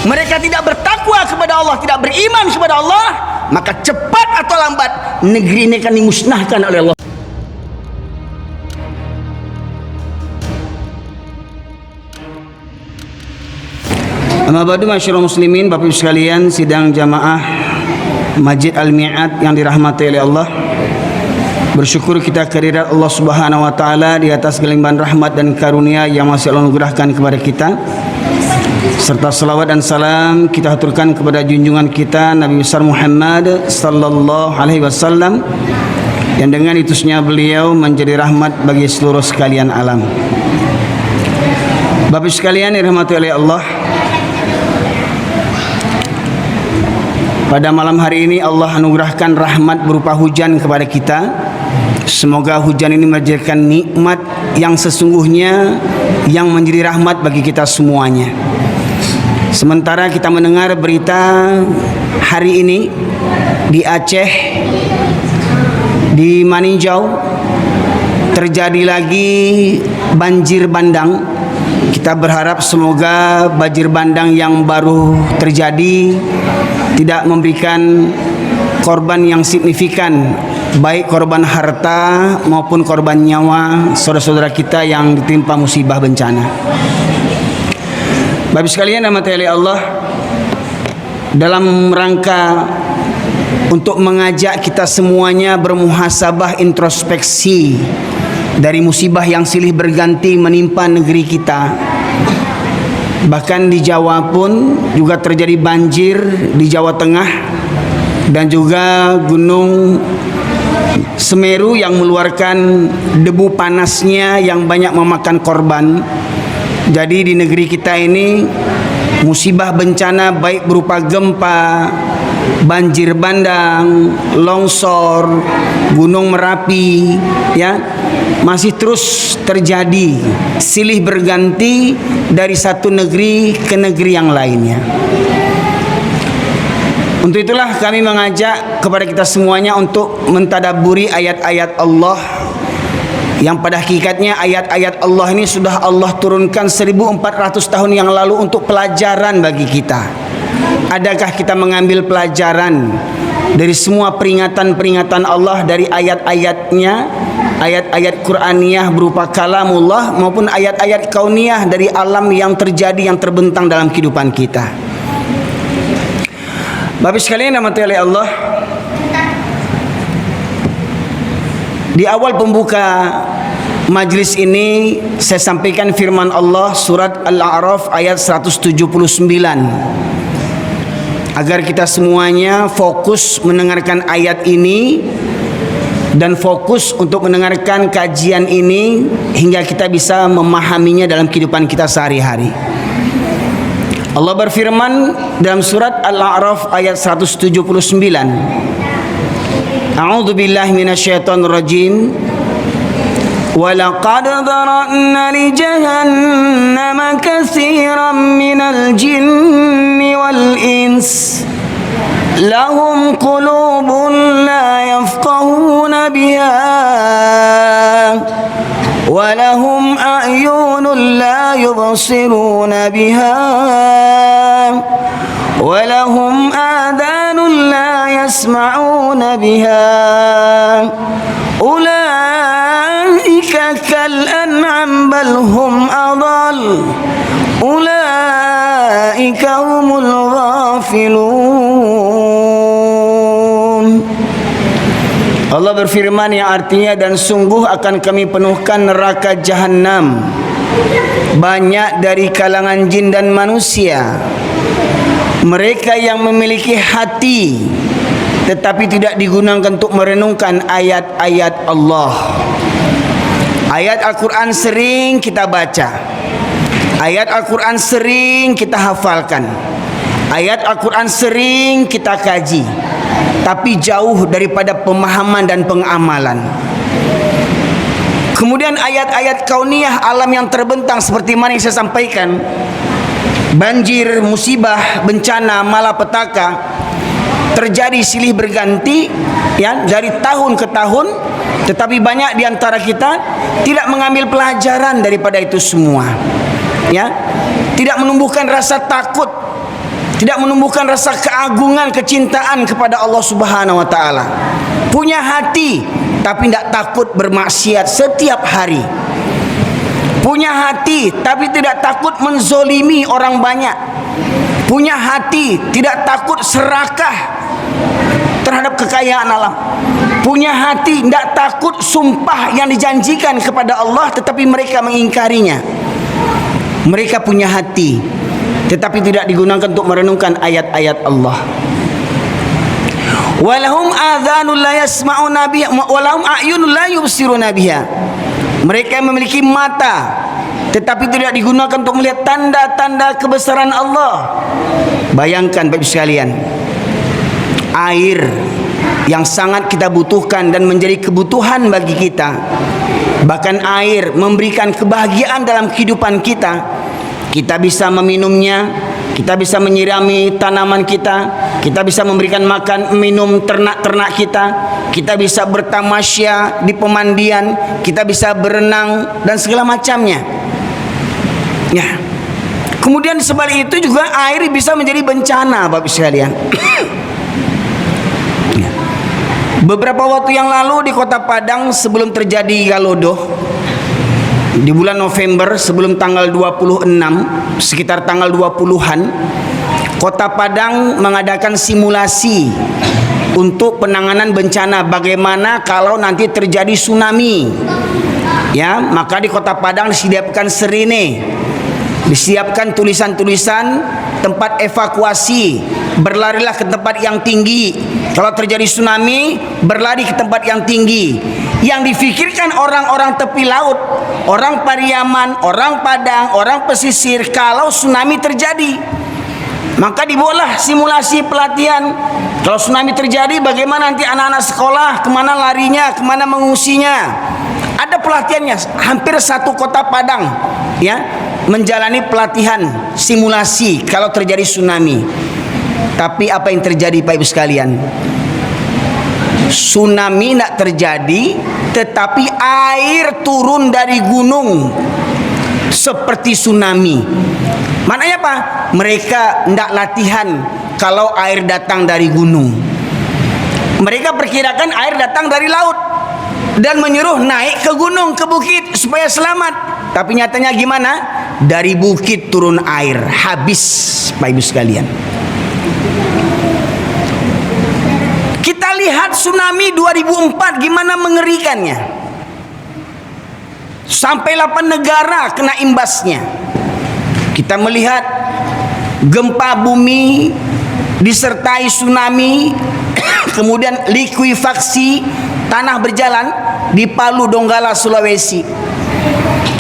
mereka tidak bertakwa kepada Allah, tidak beriman kepada Allah, maka cepat atau lambat negeri ini akan dimusnahkan oleh Allah. Amma ba'du, masyaallah muslimin, Bapak Ibu sekalian, sidang jamaah Masjid Al-Mi'ad yang dirahmati oleh Allah. Bersyukur kita kehadirat Allah Subhanahu wa taala di atas gelimpahan rahmat dan karunia yang masih Allah anugerahkan kepada kita. Serta salawat dan salam kita haturkan kepada junjungan kita Nabi besar Muhammad sallallahu alaihi wasallam, yang dengan diutusnya beliau menjadi rahmat bagi seluruh sekalian alam. Bapak sekalian dirahmati oleh Allah, pada malam hari ini Allah anugerahkan rahmat berupa hujan kepada kita. Semoga hujan ini menjadikan nikmat yang sesungguhnya yang menjadi rahmat bagi kita semuanya. Sementara kita mendengar berita hari ini di Aceh, di Maninjau terjadi lagi banjir bandang. Kita berharap semoga banjir bandang yang baru terjadi tidak memberikan korban yang signifikan, baik korban harta maupun korban nyawa saudara-saudara kita yang ditimpa musibah bencana. Bapak sekalian rahmati oleh Allah, dalam rangka untuk mengajak kita semuanya bermuhasabah, introspeksi dari musibah yang silih berganti menimpa negeri kita. Bahkan di Jawa pun juga terjadi banjir di Jawa Tengah, dan juga Gunung Semeru yang mengeluarkan debu panasnya yang banyak memakan korban. Jadi di negeri kita ini musibah bencana baik berupa gempa, banjir bandang, longsor, Gunung Merapi, ya, masih terus terjadi silih berganti dari satu negeri ke negeri yang lainnya. Untuk itulah kami mengajak kepada kita semuanya untuk mentadabburi ayat-ayat Allah, yang pada hakikatnya ayat-ayat Allah ini sudah Allah turunkan 1400 tahun yang lalu untuk pelajaran bagi kita. Adakah kita mengambil pelajaran dari semua peringatan-peringatan Allah, dari ayat-ayatnya, ayat-ayat Qur'aniyah berupa kalamullah maupun ayat-ayat kauniyah dari alam yang terjadi, yang terbentang dalam kehidupan kita. Bapak sekalian rahmati oleh Allah, di awal pembuka majlis ini saya sampaikan firman Allah surat Al-A'raf ayat 179, agar kita semuanya fokus mendengarkan ayat ini dan fokus untuk mendengarkan kajian ini hingga kita bisa memahaminya dalam kehidupan kita sehari-hari. Allah berfirman dalam surat Al-A'raf ayat 179, A'udzu billahi minasyaitonir rajim. Wa laqad dhara'na li jahannama katsiran minal jinni wal ins lahum qulubun la yafqahuna biha wa lahum a'yunun la yubsiruna biha wa lahum adhanun la yasma'una biha ulaika kal an'am bal hum adall ulaika humul ghafilun. Allah berfirman yang artinya, dan sungguh akan kami penuhkan neraka jahanam banyak dari kalangan jin dan manusia, mereka yang memiliki hati tetapi tidak digunakan untuk merenungkan ayat-ayat Allah. Ayat Al-Quran sering kita baca, ayat Al-Quran sering kita hafalkan, ayat Al-Quran sering kita kaji, tapi jauh daripada pemahaman dan pengamalan. Kemudian ayat-ayat kauniyah alam yang terbentang seperti mana yang saya sampaikan, banjir, musibah, bencana, malapetaka terjadi silih berganti, ya, dari tahun ke tahun, tetapi banyak di antara kita tidak mengambil pelajaran daripada itu semua, ya, tidak menumbuhkan rasa takut tidak menumbuhkan rasa keagungan, kecintaan kepada Allah Subhanahu wa taala. Punya hati tapi tidak takut bermaksiat setiap hari. Punya hati tapi tidak takut menzolimi orang banyak. Punya hati tidak takut serakah terhadap kekayaan alam. Punya hati tidak takut sumpah yang dijanjikan kepada Allah tetapi mereka mengingkarinya. Mereka punya hati tetapi tidak digunakan untuk merenungkan ayat-ayat Allah. Walahum adhanul la yasma'una biha walahum a'yunul la yubsiruna biha. Mereka memiliki mata tetapi tidak digunakan untuk melihat tanda-tanda kebesaran Allah. Bayangkan Bapak Ibu sekalian, air yang sangat kita butuhkan dan menjadi kebutuhan bagi kita. Bahkan air memberikan kebahagiaan dalam kehidupan kita. Kita bisa meminumnya, kita bisa menyirami tanaman kita bisa memberikan makan minum ternak-ternak kita bisa bertamasya di pemandian, kita bisa berenang dan segala macamnya. Ya. Kemudian sebalik itu juga air bisa menjadi bencana Bapak sekalian. Ya. Beberapa waktu yang lalu di Kota Padang sebelum terjadi Galodo di bulan November sebelum tanggal 26, sekitar tanggal 20-an, Kota Padang mengadakan simulasi untuk penanganan bencana. Bagaimana kalau nanti terjadi tsunami? Ya, maka di Kota Padang disiapkan sirine, disiapkan tulisan-tulisan tempat evakuasi, berlarilah ke tempat yang tinggi. Kalau terjadi tsunami, berlari ke tempat yang tinggi. Yang difikirkan orang-orang tepi laut, orang Pariaman, orang Padang, orang pesisir, kalau tsunami terjadi, maka dibuatlah simulasi pelatihan. Kalau tsunami terjadi, bagaimana nanti anak-anak sekolah, kemana larinya, kemana mengungsinya. Ada pelatihannya, hampir satu Kota Padang, ya, menjalani pelatihan simulasi kalau terjadi tsunami. Tapi apa yang terjadi Pak Ibu sekalian? Tsunami tidak terjadi, tetapi air turun dari gunung seperti tsunami. Maknanya apa? Mereka tidak latihan kalau air datang dari gunung. Mereka perkirakan air datang dari laut dan menyuruh naik ke gunung, ke bukit supaya selamat. Tapi nyatanya gimana? Dari bukit turun air, habis Pak Ibu sekalian. Kita lihat tsunami 2004 gimana mengerikannya. Sampai 8 negara kena imbasnya. Kita melihat gempa bumi disertai tsunami, kemudian likuifaksi tanah berjalan di Palu Donggala Sulawesi.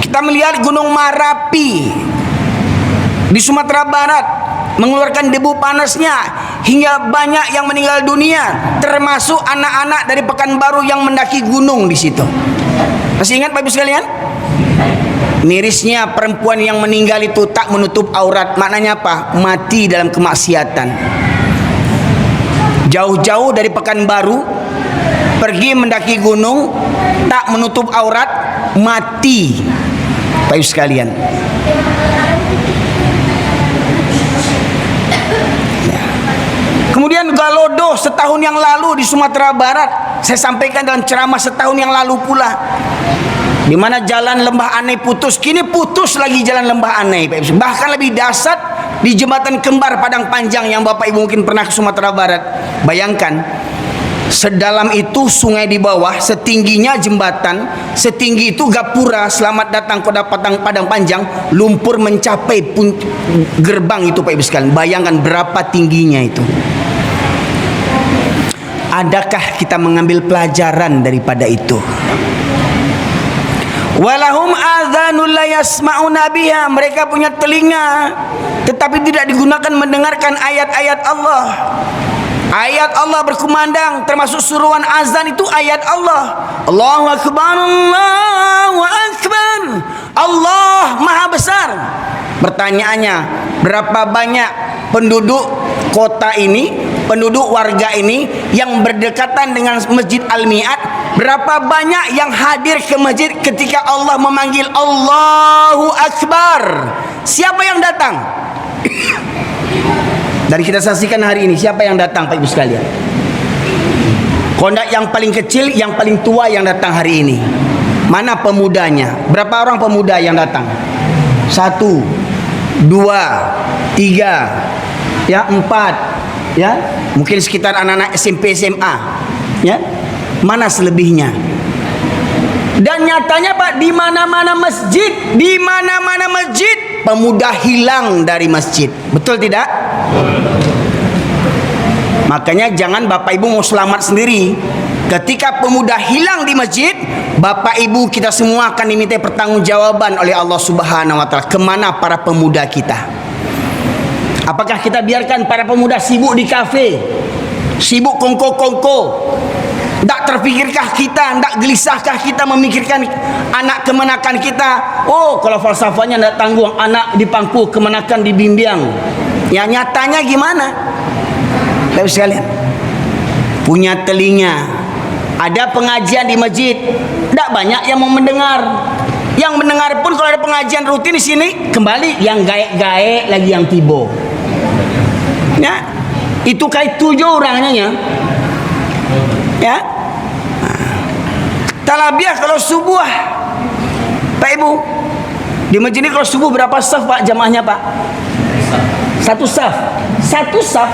Kita melihat Gunung Merapi di Sumatera Barat mengeluarkan debu panasnya hingga banyak yang meninggal dunia, termasuk anak-anak dari Pekanbaru yang mendaki gunung di situ. Masih ingat Bapak Ibu sekalian? Mirisnya perempuan yang meninggal itu tak menutup aurat. Maknanya apa? Mati dalam kemaksiatan. Jauh-jauh dari Pekanbaru pergi mendaki gunung, tak menutup aurat, mati. Bapak Ibu sekalian, kemudian Galodo setahun yang lalu di Sumatera Barat, saya sampaikan dalam ceramah setahun yang lalu pula, di mana jalan Lembah Anai putus. Kini putus lagi jalan Lembah Anai, bahkan lebih dahsyat di jembatan kembar Padang Panjang yang Bapak Ibu mungkin pernah ke Sumatera Barat. Bayangkan, sedalam itu sungai di bawah, setingginya jembatan, setinggi itu gapura. Selamat datang ke Padang Panjang, lumpur mencapai gerbang itu Pak Ibu sekalian. Bayangkan berapa tingginya itu. Adakah kita mengambil pelajaran daripada itu? Walahum adhanul la yasma'una biha. Mereka punya telinga tetapi tidak digunakan mendengarkan ayat-ayat Allah. Ayat Allah berkumandang, termasuk suruhan azan itu ayat Allah. Allahu Akbar, Allahu Akbar. Allah Maha Besar. Pertanyaannya, berapa banyak penduduk kota ini, penduduk warga ini yang berdekatan dengan Masjid Al-Mi'ad? Berapa banyak yang hadir ke masjid ketika Allah memanggil Allahu Akbar? Siapa yang datang? Dari kita saksikan hari ini, siapa yang datang Pak Ibu sekalian? Kondak yang paling kecil, yang paling tua yang datang hari ini. Mana pemudanya? Berapa orang pemuda yang datang? 1, 2, 3, ya 4, ya mungkin sekitar anak-anak SMP SMA, ya. Mana selebihnya? Dan nyatanya Pak, di mana-mana masjid, pemuda hilang dari masjid. Betul tidak? Makanya jangan Bapak Ibu mau selamat sendiri. Ketika pemuda hilang di masjid, Bapak Ibu kita semua akan diminta pertanggungjawaban oleh Allah Subhanahu wa taala. Kemana para pemuda kita? Apakah kita biarkan para pemuda sibuk di kafe, sibuk kongko-kongko? Tak terpikirkah kita, tak gelisahkah kita memikirkan anak kemenakan kita? Oh, kalau falsafahnya tak tanggung, anak di pangku, kemenakan di bimbing. Ya nyatanya gimana? Bapak sekalian, punya telinga, ada pengajian di masjid, tak banyak yang mau mendengar. Yang mendengar pun kalau ada pengajian rutin di sini, kembali yang gaek-gaek lagi yang tibo. Ya, itu kayak 7 orangnya ya. Ya, talabiah kalau subuh, Pak Ibu, di masjid ini kalau subuh berapa saf Pak jamaahnya Pak? 1 saf. 1 saf.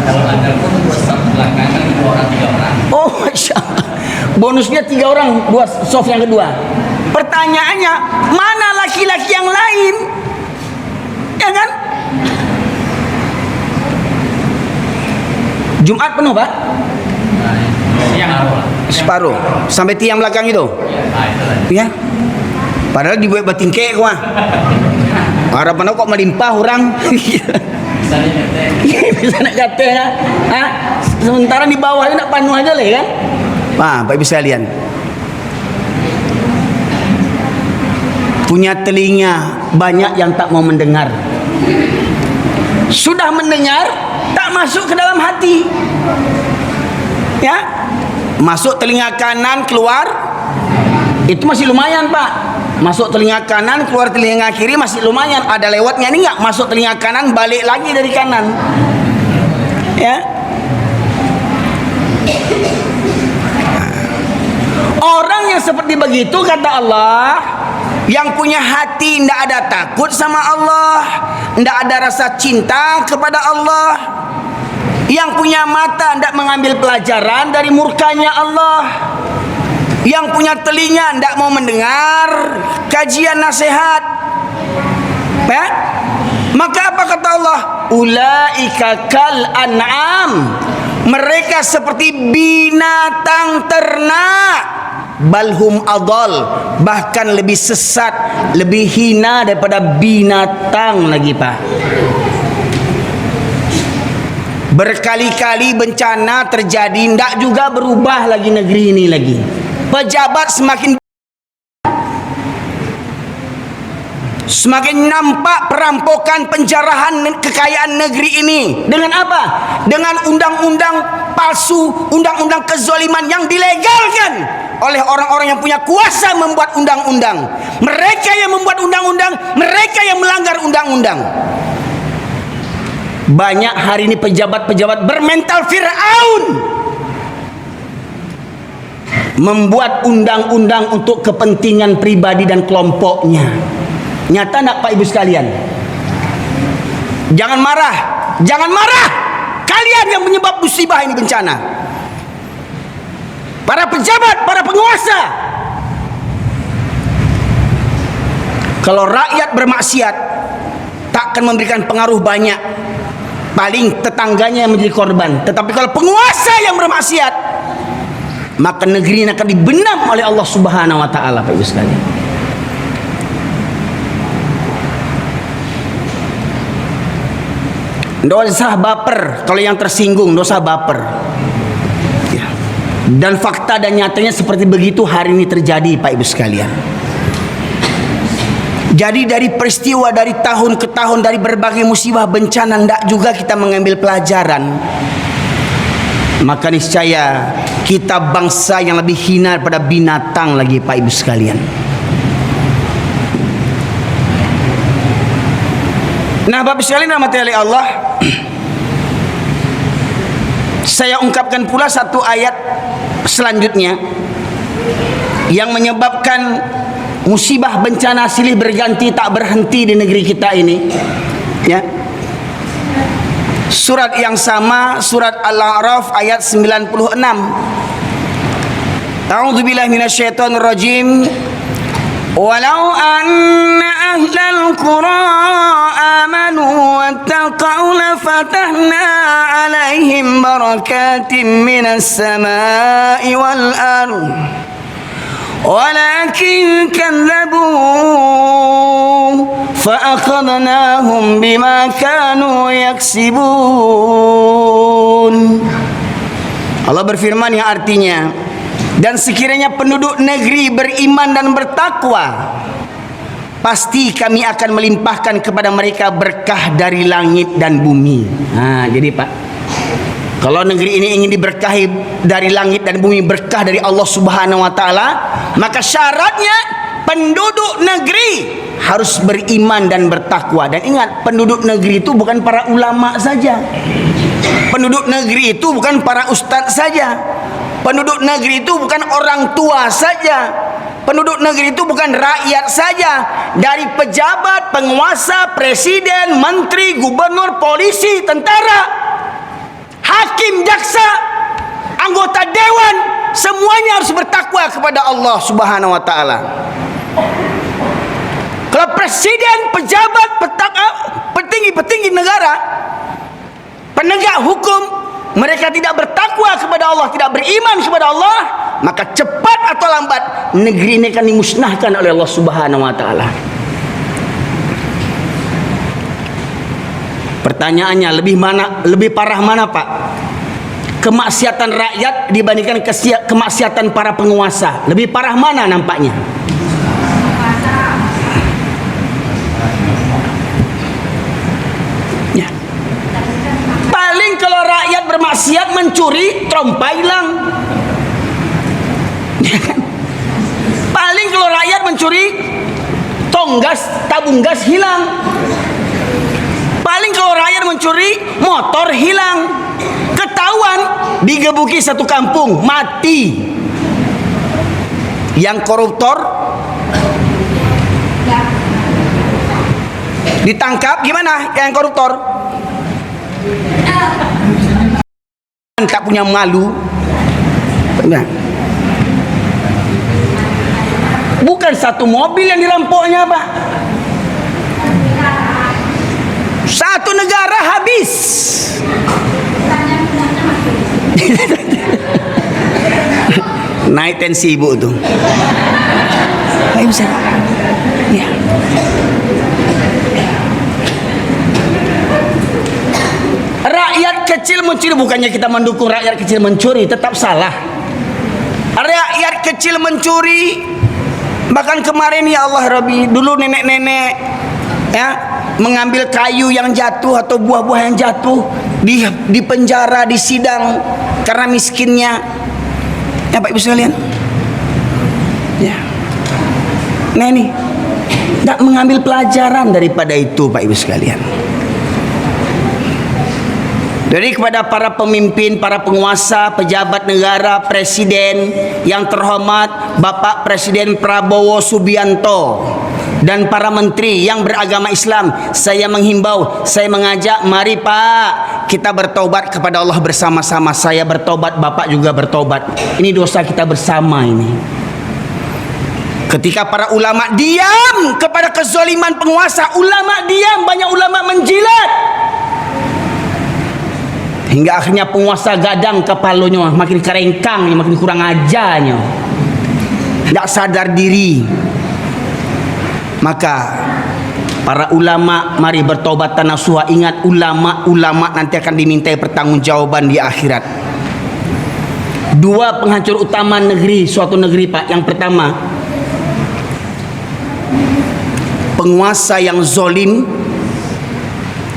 Kalau ada pun 2 saf belakangan 2 orang 3 orang. Oh, Masya Allah. Bonusnya 3 orang, 2 saf yang kedua. Pertanyaannya, mana laki-laki yang lain? Ya kan? Jumat penuh Pak? Separuh. Sampai tiang belakang itu? Ya. Padahal dibuat batingke gua. Harapan kok melimpah orang. Bisa nak kata ya. Sementara di bawahnya nak panuh aja lah kan? Pak Ibu sekalian. Punya telinga, banyak yang tak mau mendengar. Sudah mendengar, tak masuk ke dalam hati. Ya, masuk telinga kanan, keluar, itu masih lumayan Pak. Masuk telinga kanan, keluar telinga kiri masih lumayan. Ada lewatnya ini nggak? Masuk telinga kanan, balik lagi dari kanan. Ya. Orang yang seperti begitu kata Allah, yang punya hati tidak ada takut sama Allah, tidak ada rasa cinta kepada Allah, yang punya mata tidak mengambil pelajaran dari murkanya Allah, yang punya telinga tidak mau mendengar kajian nasihat, ya? Maka apa kata Allah? Ulaika kal an'am, mereka seperti binatang ternak, balhum adal, bahkan lebih sesat, lebih hina daripada binatang lagi Pak. Berkali-kali bencana terjadi, tidak juga berubah lagi negeri ini lagi. Pejabat semakin nampak perampokan, penjarahan kekayaan negeri ini. Dengan apa? Dengan undang-undang palsu, undang-undang kezaliman yang dilegalkan oleh orang-orang yang punya kuasa membuat undang-undang. Mereka yang membuat undang-undang, mereka yang melanggar undang-undang. Banyak hari ini pejabat-pejabat bermental Fir'aun, membuat undang-undang untuk kepentingan pribadi dan kelompoknya. Nyata nak Pak Ibu sekalian? Jangan marah, jangan marah. Kalian yang menyebab musibah ini, bencana. Para pejabat, para penguasa. Kalau rakyat bermaksiat, tak akan memberikan pengaruh banyak. Paling tetangganya yang menjadi korban. Tetapi kalau penguasa yang bermaksiat, maka negeri ini akan dibenam oleh Allah Subhanahu wa taala, Pak Ibu sekalian. Nggak usah baper. Kalau yang tersinggung, nggak usah baper. Ya. Dan fakta dan nyatanya seperti begitu hari ini terjadi, Pak Ibu sekalian. Jadi dari peristiwa, dari tahun ke tahun, dari berbagai musibah bencana, ndak juga kita mengambil pelajaran. Maka niscaya kita bangsa yang lebih hina daripada binatang lagi, Pak Ibu sekalian. Nah, Bapak sekalian rahmati oleh Allah, saya ungkapkan pula satu ayat selanjutnya yang menyebabkan musibah bencana silih berganti tak berhenti di negeri kita ini, ya. Surat yang sama, surat Al-A'raf ayat 96. A'udzubillahi minasyaitonir rajim. Walau anna ahlal qura amanu wattaqau lafatahna alaihim barakatim minas samai wal ardh walakin kadzabu fa'akhadnahum bima kanu yaksibun. Allah berfirman yang artinya, dan sekiranya penduduk negeri beriman dan bertakwa, pasti kami akan melimpahkan kepada mereka berkah dari langit dan bumi. Nah, jadi Pak, kalau negeri ini ingin diberkahi dari langit dan bumi, berkah dari Allah Subhanahu wa taala, maka syaratnya penduduk negeri harus beriman dan bertakwa. Dan ingat, penduduk negeri itu bukan para ulama saja. Penduduk negeri itu bukan para ustadz saja. Penduduk negeri itu bukan orang tua saja. Penduduk negeri itu bukan rakyat saja. Dari pejabat, penguasa, presiden, menteri, gubernur, polisi, tentara, hakim, jaksa, anggota dewan, semuanya harus bertakwa kepada Allah Subhanahu wa taala. Kalau presiden, pejabat, petinggi-petinggi negara, penegak hukum, mereka tidak bertakwa kepada Allah, tidak beriman kepada Allah, maka cepat atau lambat negeri ini akan dimusnahkan oleh Allah Subhanahu wa taala. Pertanyaannya, lebih parah mana, Pak? Kemaksiatan rakyat dibandingkan kemaksiatan para penguasa. Lebih parah mana nampaknya? Ya. Paling kalau rakyat bermaksiat, mencuri, trompa hilang. Ya kan? Paling kalau rakyat mencuri, tabung gas hilang. Paling kalau rakyat mencuri, motor hilang. Ketahuan, digebuki satu kampung, mati. Yang koruptor ditangkap, gimana? Yang koruptor tak punya malu. Bukan satu mobil yang dirampoknya, Pak. Satu negara habis. Naik tensi ibu tuh. Ayo bisa. Ya. Rakyat kecil mencuri, bukannya kita mendukung rakyat kecil mencuri, tetap salah. Rakyat kecil mencuri, bahkan kemarin ya Allah Rabbi, dulu nenek-nenek ya mengambil kayu yang jatuh atau buah-buah yang jatuh, di penjara, di sidang karena miskinnya. Ya Pak Ibu sekalian, ya, nah ini tidak mengambil pelajaran daripada itu, Pak Ibu sekalian. Dari kepada para pemimpin, para penguasa, pejabat negara, presiden yang terhormat Bapak Presiden Prabowo Subianto dan para menteri yang beragama Islam, saya menghimbau, saya mengajak, mari Pak, kita bertobat kepada Allah bersama-sama. Saya bertobat, Bapak juga bertobat. Ini dosa kita bersama ini. Ketika para ulama diam kepada kezaliman penguasa, ulama diam, banyak ulama menjilat. Hingga akhirnya penguasa gadang kepalanya, makin kerengkang, makin kurang ajarnya, tidak sadar diri. Maka para ulama mari bertobat tanasuha. Ingat, ulama nanti akan dimintai pertanggungjawaban di akhirat. Dua penghancur utama negeri, suatu negeri, Pak. Yang pertama, penguasa yang zolim.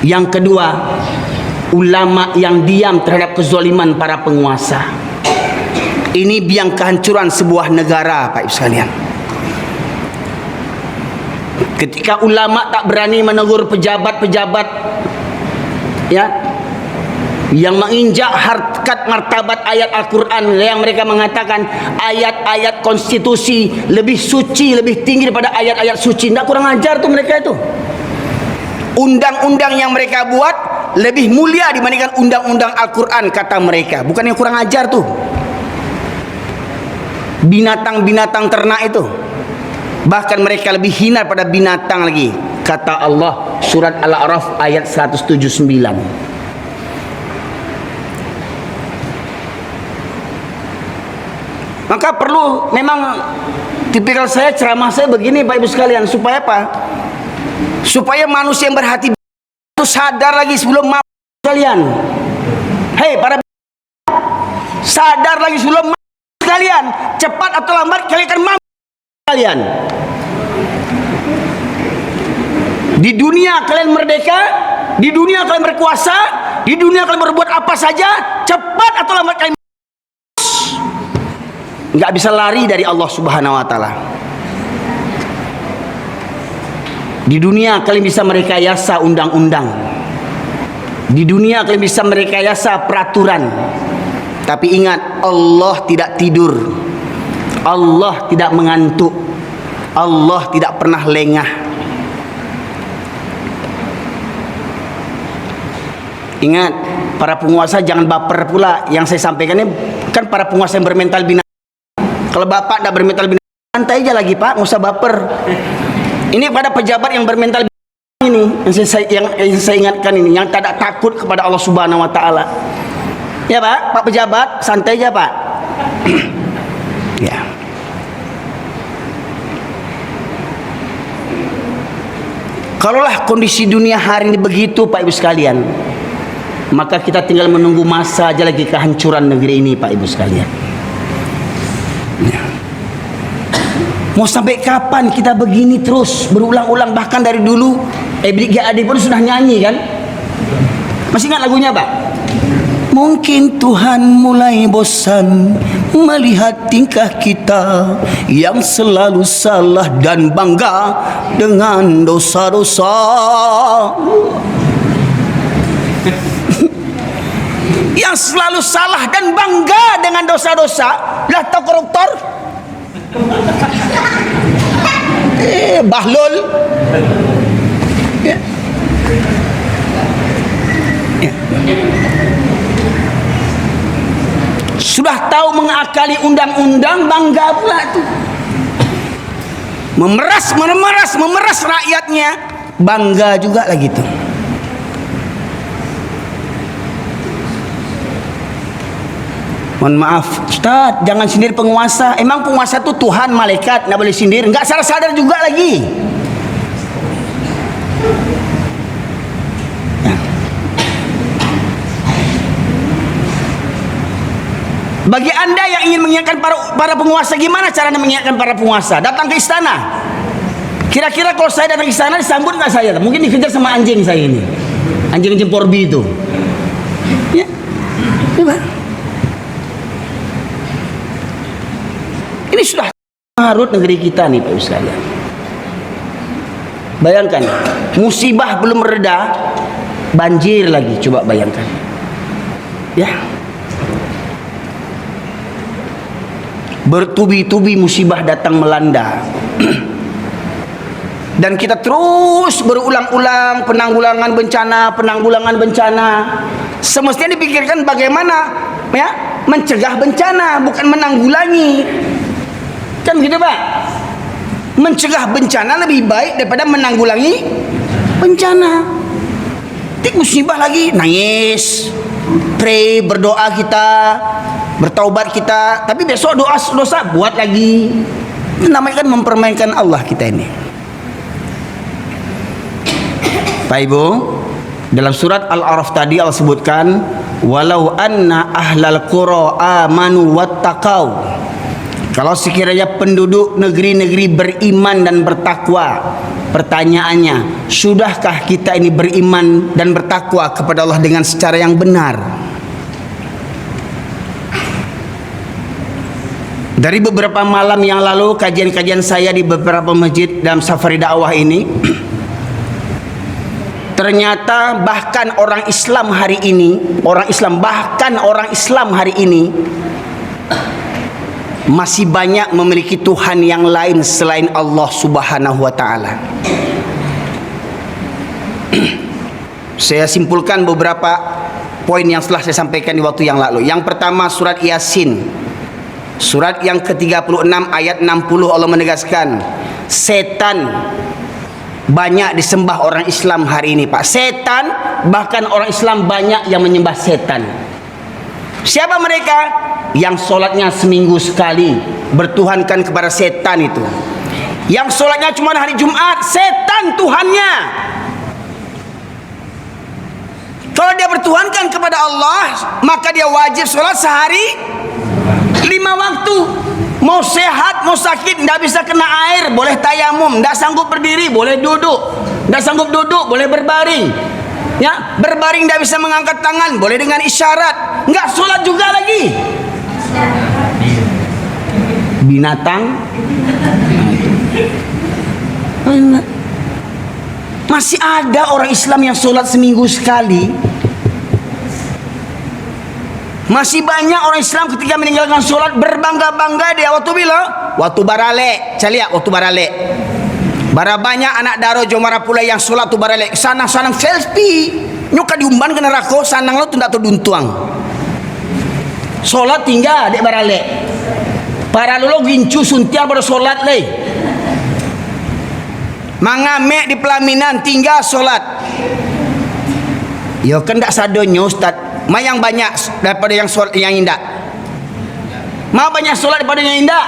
Yang kedua, ulama yang diam terhadap kezaliman para penguasa. Ini biang kehancuran sebuah negara, Pak Ibu sekalian. Ketika ulama tak berani menegur pejabat-pejabat ya yang menginjak harkat martabat ayat Al-Quran, yang mereka mengatakan ayat-ayat konstitusi lebih suci, lebih tinggi daripada ayat-ayat suci. Tidak kurang ajar tuh mereka itu. Undang-undang yang mereka buat lebih mulia dibandingkan undang-undang Al-Quran, kata mereka. Bukan yang kurang ajar tuh. Binatang-binatang ternak itu, bahkan mereka lebih hina pada binatang lagi, kata Allah, surat Al-A'raf ayat 179. Maka perlu, memang tipikal saya, ceramah saya begini Bapak Ibu sekalian, supaya apa? Supaya manusia yang berhati itu sadar lagi sebelum mati sekalian. Hei para sadar lagi sebelum mati sekalian. Cepat atau lambat kalian akan mati sekalian. Di dunia kalian merdeka, di dunia kalian berkuasa, di dunia kalian berbuat apa saja, cepat atau lambat kalian nggak bisa lari dari Allah Subhanahu wa taala. Di dunia kalian bisa merekayasa undang-undang. Di dunia kalian bisa merekayasa peraturan. Tapi ingat, Allah tidak tidur. Allah tidak mengantuk. Allah tidak pernah lengah. Ingat, para penguasa jangan baper pula. Yang saya sampaikan ini kan para penguasa yang bermental binatang. Kalau bapak tidak bermental binatang, santai aja lagi pak, nggak usah baper. Ini pada pejabat yang bermental binatang ini, yang saya ingatkan ini, yang tak ada takut kepada Allah Subhanahu wa taala. Ya pak, pak pejabat, santai aja pak. Ya. Kalaulah kondisi dunia hari ini begitu Pak Ibu sekalian, maka kita tinggal menunggu masa aja lagi kehancuran negeri ini Pak Ibu sekalian. Ya. Mau sampai kapan kita begini terus berulang-ulang, bahkan dari dulu Ebrik GAD pun sudah nyanyi kan? Masih ingat lagunya Pak? Mungkin Tuhan mulai bosan melihat tingkah kita yang selalu salah dan bangga dengan dosa-dosa. Yang selalu salah dan bangga dengan dosa-dosa lah tahu koruptor. Bahlul. Ya. Ya. Sudah tahu mengakali undang-undang, bangga pula tuh. Memeras rakyatnya, bangga juga lagi tuh. Mohon maaf Ustaz, jangan sindir penguasa. Emang penguasa itu Tuhan, malaikat, nggak boleh sindir? Nggak sadar juga lagi. Ya. Bagi anda yang ingin mengingatkan para penguasa, gimana caranya mengingatkan para penguasa? Datang ke istana. Kira-kira kalau saya datang ke istana disambut nggak saya? Mungkin dikejar sama anjing saya ini, anjing Porbi itu. Ya, coba. Ini sudah marut negeri kita nih Pak Ibu sekalian. Bayangkan, musibah belum reda, banjir lagi, coba bayangkan. Ya. Bertubi-tubi musibah datang melanda. Dan kita terus berulang-ulang penanggulangan bencana. Semestinya dipikirkan bagaimana ya mencegah bencana, bukan menanggulangi. Kan gitu Pak? Mencegah bencana lebih baik daripada menanggulangi bencana. Tik musibah lagi, nangis, pray, berdoa kita, bertaubat kita, tapi besok dosa buat lagi. Itu namanya kan mempermainkan Allah kita ini. Pak Ibu, dalam surat Al-A'raf tadi Allah sebutkan, walau anna ahlal qura amanu wattaqau. Kalau sekiranya penduduk negeri-negeri beriman dan bertakwa, pertanyaannya, sudahkah kita ini beriman dan bertakwa kepada Allah dengan secara yang benar? Dari beberapa malam yang lalu, kajian-kajian saya di beberapa masjid dalam safari dakwah ini, ternyata bahkan orang Islam hari ini, orang Islam hari ini masih banyak memiliki Tuhan yang lain selain Allah Subhanahu wa taala. Saya simpulkan beberapa poin yang telah saya sampaikan di waktu yang lalu. Yang pertama, surat Yasin, surat yang ke-36 ayat 60, Allah menegaskan setan banyak disembah orang Islam hari ini, Pak. Setan, bahkan orang Islam banyak yang menyembah setan. Siapa mereka? Yang sholatnya seminggu sekali, bertuhankan kepada setan itu. Yang sholatnya cuma hari Jumat, setan Tuhannya. Kalau dia bertuhankan kepada Allah, maka dia wajib sholat sehari 5 waktu. Mau sehat, mau sakit, tidak bisa kena air, boleh tayamum. Tidak sanggup berdiri, boleh duduk. Tidak sanggup duduk, boleh berbaring. Ya, berbaring tidak bisa mengangkat tangan, boleh dengan isyarat. Enggak sholat juga lagi. Binatang. Masih ada orang Islam yang sholat seminggu sekali. Masih banyak orang Islam ketika meninggalkan sholat berbangga-bangga dia waktu bila? Waktu barale. Caliak waktu barale. Bara banyak anak daro jomara pula yang sholat tu barale. Sanang-sanang selfie. Nyuka diumban ke neraka, sanang lo tu ndak tu duntuang. Sholat tinggal dek barale. Para lolo gincu suntiang pada sholat leh. Mangamek di pelaminan tinggal sholat. Yo kan ndak sadonyo Ustaz. Yang banyak daripada yang sholat yang indah. Banyak sholat daripada yang indah.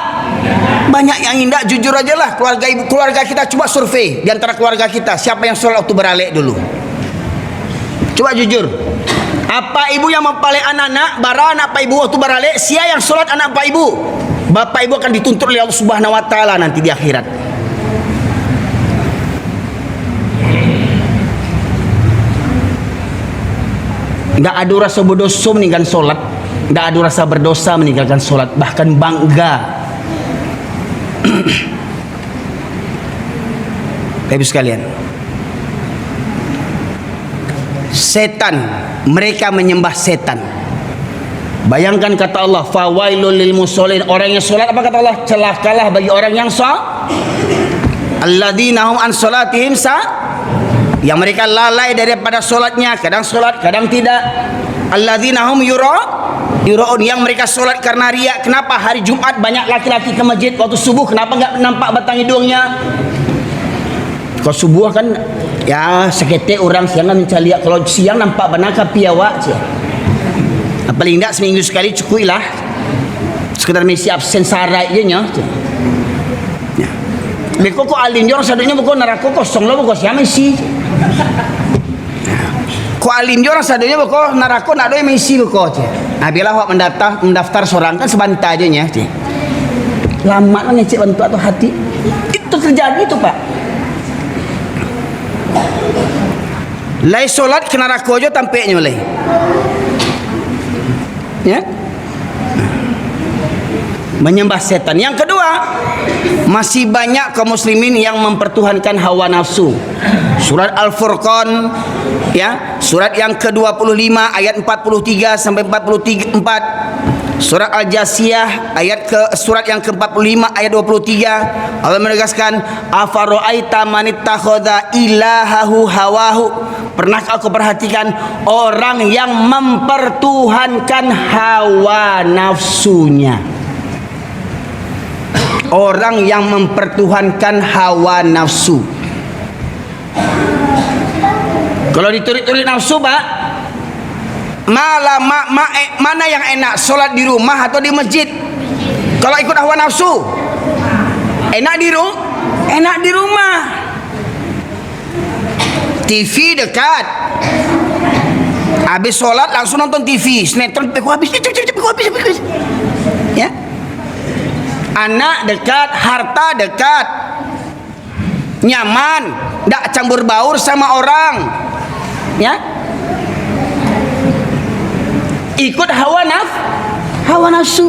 Banyak yang indah, jujur aja lah. Keluarga kita coba survei di antara keluarga kita, siapa yang sholat waktu beralek dulu? Coba jujur. Apa ibu yang mempalai anak-anak, bara anak pak ibu waktu beralek? Siapa yang sholat anak pak ibu? Bapak ibu akan dituntut oleh Allah Subhanahu wa taala nanti di akhirat. Tidak ada rasa berdosa meninggalkan solat. Tidak ada rasa berdosa meninggalkan solat. Bahkan bangga. Bapak sekalian, setan, mereka menyembah setan. Bayangkan kata Allah, fawailul lil musallin, orang yang solat, apa kata Allah? Celakalah bagi orang yang alladzina hum an salatihim yang mereka lalai daripada solatnya, kadang solat, kadang tidak. Alladzina hum yura'un, yang mereka solat karena riak. Kenapa hari Jumat banyak laki-laki ke masjid waktu subuh? Kenapa enggak nampak batang hidungnya? Kalau subuh kan ya seketik orang siang mencari lihat. Kalau siang nampak benar piawak je. Paling tidak seminggu sekali cukup lah. Sekedar mesti absen sarai je nya. Beko ko alin jor sadunya beko neraka kosong lo beko siapa isi. Ko alin jor sadunya beko neraka nak doy misi beko je. Nah bila awak mendaftar seorang kan sebentar aja nya. Lama lah ngecek bantu atau hati. Itu terjadi itu Pak. Lai solat kena neraka aja tampaknya mulai. Ya? Menyembah setan. Yang kedua, masih banyak kaum muslimin yang mempertuhankan hawa nafsu. Surat Al-Furqan, ya, surat yang ke-25 ayat 43 sampai 44. Surat Al-Jasiyah surat yang ke-45 ayat 23. Allah menegaskan, afara'aita man ittakhadha ilahahu hawahu. Pernahkah kau perhatikan orang yang mempertuhankan hawa nafsunya? Orang yang mempertuhankan hawa nafsu. Kalau diturik-turik nafsu Pak, mana yang enak, solat di rumah atau di masjid? Kalau ikut hawa nafsu, enak di rumah. TV dekat, habis solat langsung nonton TV, sinetron habis, ya. Anak dekat, harta dekat, nyaman, tidak campur baur sama orang, ya. Ikut hawa nafsu.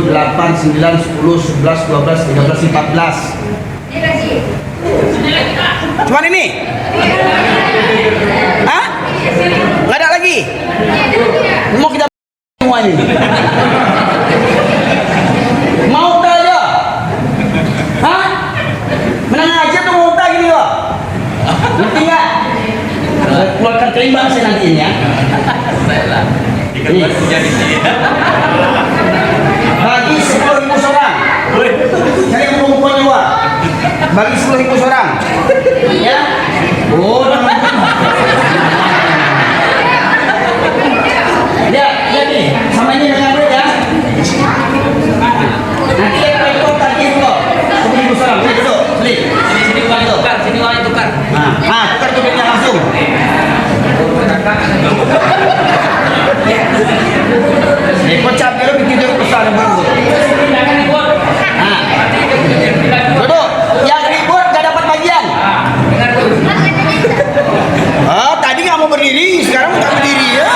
7, 8, 9, 10, 11, 12, 13, 14. Cuman ini? Hah? Nggak ada lagi? Mau kita semua ini? Mau tak aja? Hah? Menang aja tuh mau tak gini kok? Ngerti nggak? Keluarkan keimbang saya nanti ya. Ini. Bagi 10.000 seorang. Saya yang perempuan juga. Bagi 10.000 seorang. Ya. Oh, ya, ya nih. Sama ini dengan duit ya. Nanti yang rekor tadi itu 10.000 seorang. Ini duduk. Sini uang tukar. Sini uang tukar. Nah, tukar tuh duitnya langsung. Kocap dulu bikin dulu besar baru. Duduk. Yang ribut gak dapat bagian. Tadi nggak mau berdiri, sekarang nggak berdiri ya.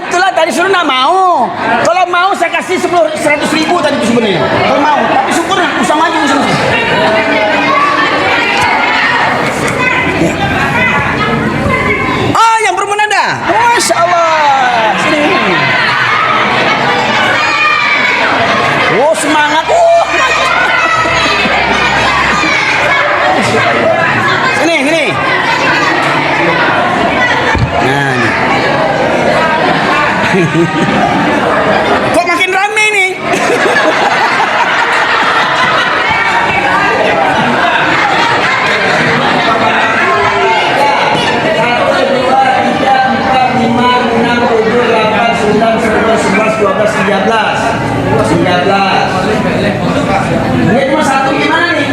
Itulah tadi suruh nggak mau. Kalau mau saya kasih 100.000 tadi itu sebenarnya. Kalau mau, tapi syukur nggak usah maju usah. Yang perempuan ada. Masya Allah. Sini. Oh semangat. Kok makin rame nih? Ini cuma satu gimana nih?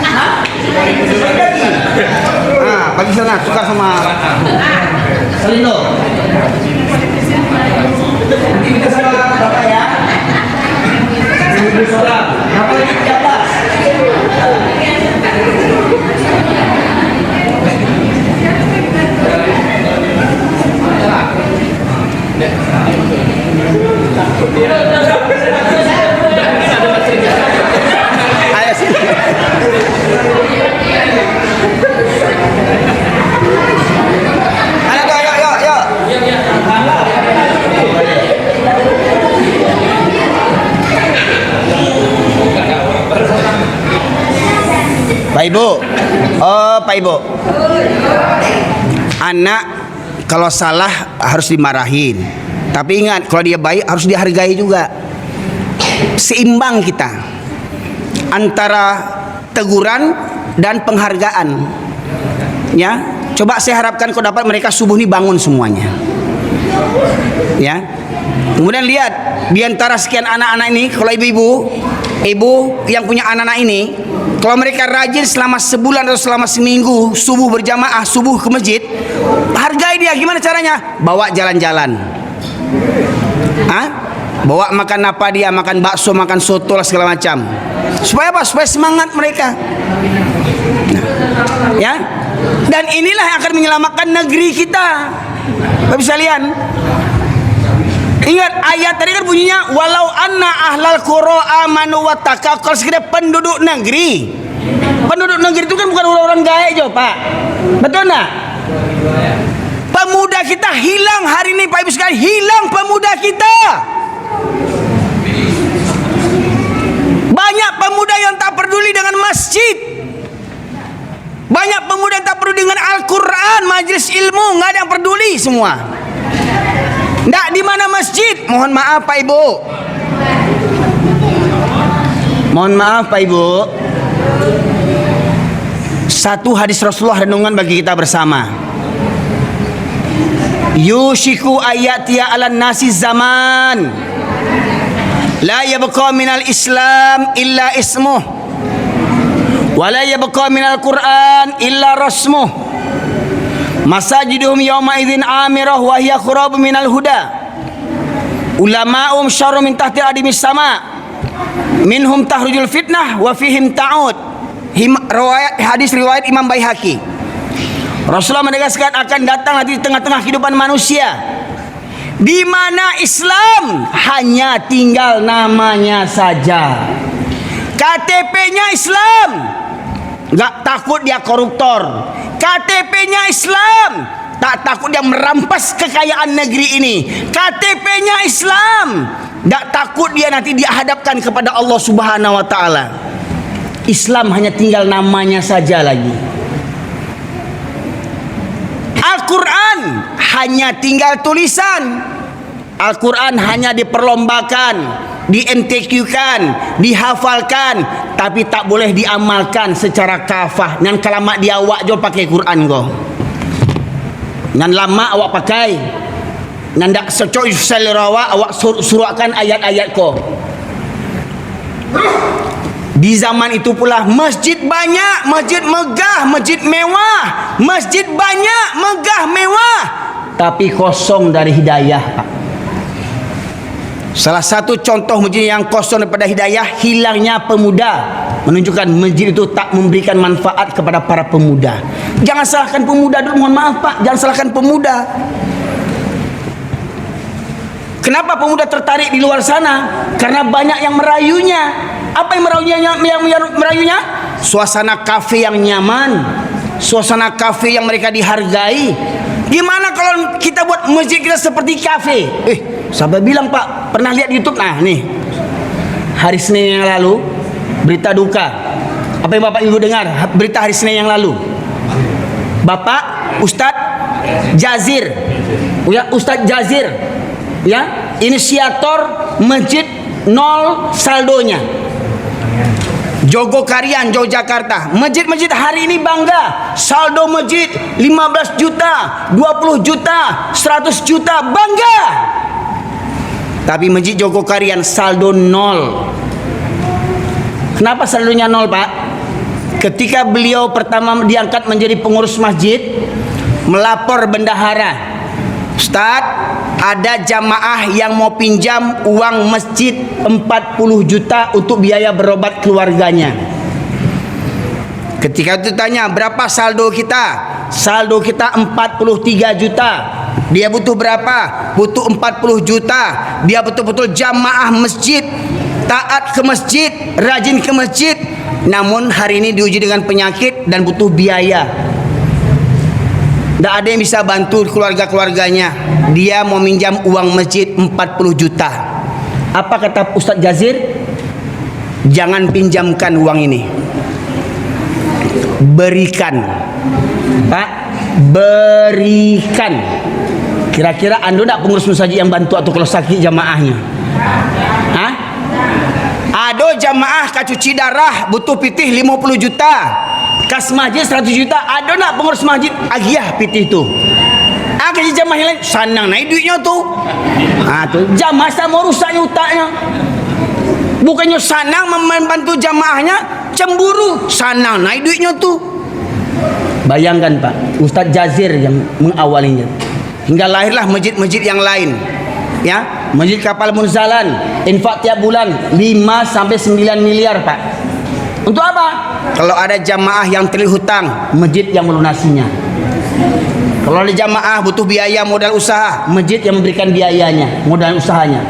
Hah? Nah, bagi sana tukar sama Selindo. Nanti kita sama Bapak ya. 1.000 orang. Berapa lagi 13? ayo sini. Ayo, yuk. Pak Ibu, Pak Ibu, anak kalau salah harus dimarahin, tapi ingat kalau dia baik harus dihargai juga. Seimbang kita antara teguran dan penghargaan. Ya, coba saya harapkan kau dapat mereka subuh ini bangun semuanya. Ya, kemudian lihat di antara sekian anak-anak ini, kalau ibu yang punya anak-anak ini, kalau mereka rajin selama sebulan atau selama seminggu subuh berjamaah, subuh ke masjid, hargai dia. Gimana caranya? Bawa jalan-jalan. Bawa makan apa dia, makan bakso, makan soto lah segala macam. Supaya apa? Supaya semangat mereka. Ya. Dan inilah yang akan menyelamatkan negeri kita. Bapak sekalian, ingat ayat tadi kan bunyinya walau anna ahlal qura amanu wattaqau. Kalau sekedar penduduk negeri. Penduduk negeri itu kan bukan orang-orang gaek jo, Pak. Betul enggak? Pemuda kita hilang hari ini, Pak Ibu sekalian, hilang pemuda kita. Banyak pemuda yang tak peduli dengan masjid. Banyak pemuda yang tak peduli dengan Al-Quran, majelis ilmu, nggak ada yang peduli semua. Nggak di mana masjid. Mohon maaf Pak Ibu. Mohon maaf Pak Ibu. Satu hadis Rasulullah renungan bagi kita bersama. Yushiku ayatiya ala nasi zaman la yabqa minal islam illa ismuh wa la yabqa minal quran illa rasmuh masajiduhum yawma idzin amirah wa hiya khurab minal huda ulama'um syarru min tahti adimis sama minhum tahrujul fitnah wa fihim ta'ud. Hadis riwayat Imam Baihaqi. Rasulullah menegaskan akan datang nanti di tengah-tengah kehidupan manusia di mana Islam hanya tinggal namanya saja. KTP-nya Islam, nggak takut dia koruptor. KTP-nya Islam, tak takut dia merampas kekayaan negeri ini. KTP-nya Islam, nggak takut dia nanti dihadapkan kepada Allah Subhanahu wa Ta'ala. Islam hanya tinggal namanya saja lagi. Al-Quran hanya tinggal tulisan. Al-Quran hanya diperlombakan, di-MTQ-kan, dihafalkan, tapi tak boleh diamalkan secara kafah. Ngan kalamat dia awak jo pakai Quran go. Ngan lama awak pakai. Ngan dak secok selerawa awak suruhkan ayat-ayat ko. Di zaman itu pula masjid banyak, masjid megah, masjid mewah, masjid banyak, megah, mewah, tapi kosong dari hidayah, Pak. Salah satu contoh masjid yang kosong daripada hidayah, hilangnya pemuda, menunjukkan masjid itu tak memberikan manfaat kepada para pemuda. Jangan salahkan pemuda dulu, mohon maaf Pak, jangan salahkan pemuda. Kenapa pemuda tertarik di luar sana? Karena banyak yang merayunya. Apa yang merayunya? Suasana kafe yang nyaman, suasana kafe yang mereka dihargai. Gimana kalau kita buat masjid kita seperti kafe? Siapa bilang Pak? Pernah lihat di YouTube? Nah nih, hari Senin yang lalu berita duka. Apa yang Bapak Ibu dengar? Berita hari Senin yang lalu. Bapak Ustadz Jazir, Ustadz Jazir Ya, inisiator masjid nol saldonya. Jogokarian, Yogyakarta. Masjid-masjid hari ini bangga. Saldo masjid 15 juta, 20 juta, 100 juta, bangga. Tapi Masjid Jogokarian saldo nol. Kenapa saldonya nol, Pak? Ketika beliau pertama diangkat menjadi pengurus masjid, melapor bendahara, Ustaz, ada jamaah yang mau pinjam uang masjid 40 juta untuk biaya berobat keluarganya. Ketika itu tanya, berapa saldo kita? Saldo kita 43 juta. Dia butuh berapa? Butuh 40 juta. Dia betul-betul jamaah masjid, taat ke masjid, rajin ke masjid. Namun hari ini diuji dengan penyakit dan butuh biaya. Tidak ada yang bisa bantu keluarga-keluarganya. Dia mau minjam uang masjid 40 juta. Apa kata Ustadz Jazir? Jangan pinjamkan uang ini, berikan, Pak, berikan. Kira-kira anda tak pengurus masjid yang bantu atau kalau sakit jamaahnya? Hah? Ada jamaah kacuci darah butuh pitih 50 juta. Kas masjid 100 juta. Ada nak pengurus masjid agiah pitih tu? Kerja jamaah yang lain sanang naik duitnya tu. Tu jamaah sama rusaknya utaknya. Bukannya sanang membantu jamaahnya, cemburu, sanang naik duitnya tu. Bayangkan Pak, Ustadz Jazir yang mengawalinya. Hingga lahirlah masjid-masjid yang lain. Ya, Masjid Kapal Munzalan, infak tiap bulan 5 sampai 9 miliar, Pak. Untuk apa? Kalau ada jamaah yang terlilit hutang, masjid yang melunasinya. Kalau ada jamaah butuh biaya modal usaha, masjid yang memberikan biayanya, modal usahanya.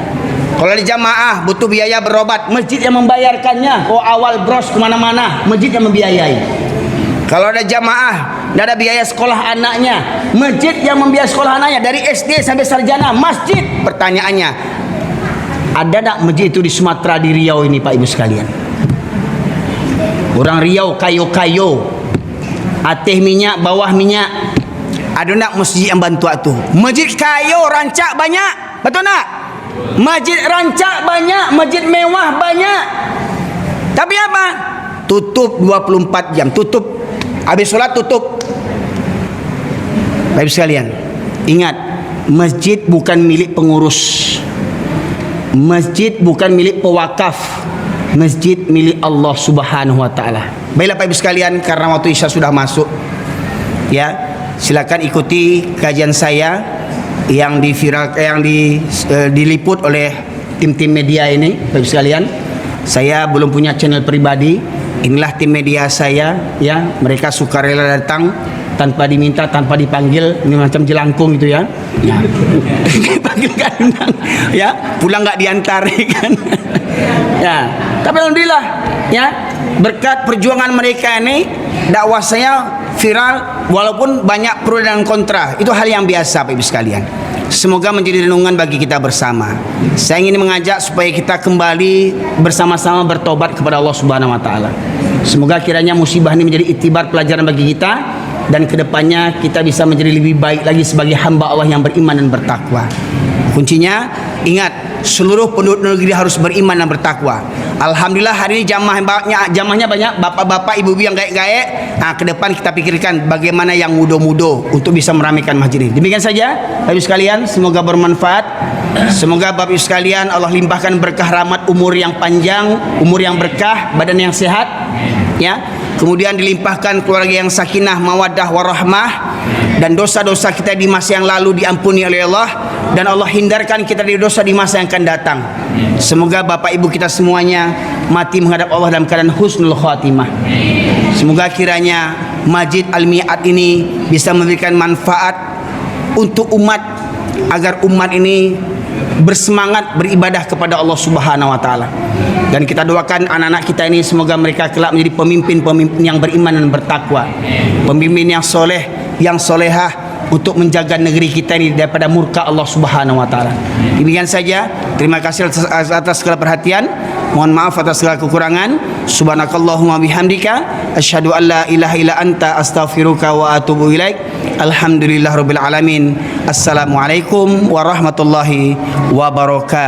Kalau ada jamaah butuh biaya berobat, masjid yang membayarkannya. Oh, awal bros kemana-mana, masjid yang membiayai. Kalau ada jamaah tidak ada biaya sekolah anaknya, masjid yang membiayai sekolah anaknya dari SD sampai sarjana, masjid. Pertanyaannya, ada tak masjid itu di Sumatera, di Riau ini, Pak Ibu sekalian? Orang Riau kayo-kayo, ateh minyak, bawah minyak. Ada nak masjid yang bantu tu? Masjid kayo, rancak banyak, betul tak? Masjid rancak banyak, masjid mewah banyak. Tapi apa? Tutup 24 jam, tutup. Habis solat tutup. Baik sekalian, ingat, masjid bukan milik pengurus. Masjid bukan milik pewakaf. Masjid milik Allah Subhanahu wa taala. Baiklah Bapak Ibu sekalian, karena waktu Isya sudah masuk. Ya, silakan ikuti kajian saya yang diliput oleh tim-tim media ini, Bapak Ibu sekalian. Saya belum punya channel pribadi. Inilah tim media saya, ya. Mereka sukarela datang tanpa diminta, tanpa dipanggil. Ini macam jelangkung itu ya. Ya. Dipanggil kan, ya. Pulang nggak diantar kan. Ya. Tapi alhamdulillah, ya. Berkat perjuangan mereka ini, dakwah saya viral walaupun banyak pro dan kontra. Itu hal yang biasa Bapak Ibu sekalian. Semoga menjadi renungan bagi kita bersama. Saya ingin mengajak supaya kita kembali bersama-sama bertobat kepada Allah Subhanahu wa taala. Semoga kiranya musibah ini menjadi iktibar pelajaran bagi kita, dan kedepannya kita bisa menjadi lebih baik lagi sebagai hamba Allah yang beriman dan bertakwa. Kuncinya, ingat, seluruh penduduk negeri harus beriman dan bertakwa. Alhamdulillah hari ini jamahnya banyak, bapak-bapak, ibu-ibu yang gaek-gaek. Nah, ke depan kita pikirkan bagaimana yang mudo-mudo untuk bisa meramaikan masjid ini. Demikian saja Bapak Ibu sekalian, semoga bermanfaat. Semoga Bapak Ibu sekalian Allah limpahkan berkah rahmat, umur yang panjang, umur yang berkah, badan yang sehat, ya. Kemudian dilimpahkan keluarga yang sakinah, mawaddah, warahmah, dan dosa-dosa kita di masa yang lalu diampuni oleh Allah, dan Allah hindarkan kita dari dosa di masa yang akan datang. Semoga Bapak Ibu kita semuanya mati menghadap Allah dalam keadaan husnul khatimah. Semoga kiranya Masjid Al-Mi'at ini bisa memberikan manfaat untuk umat, agar umat ini bersemangat beribadah kepada Allah Subhanahu wa taala. Dan kita doakan anak-anak kita ini semoga mereka kelak menjadi pemimpin-pemimpin yang beriman dan bertakwa, pemimpin yang soleh, yang solehah, untuk menjaga negeri kita ini daripada murka Allah Subhanahu wa taala. Demikian saja. Terima kasih atas segala perhatian. Mohon maaf atas segala kekurangan. Subhanakallahumma bihamdika asyhadu an la ilaha illa anta astaghfiruka wa atubu ilaik. Alhamdulillahirabbil alamin. Assalamualaikum warahmatullahi wabarakatuh.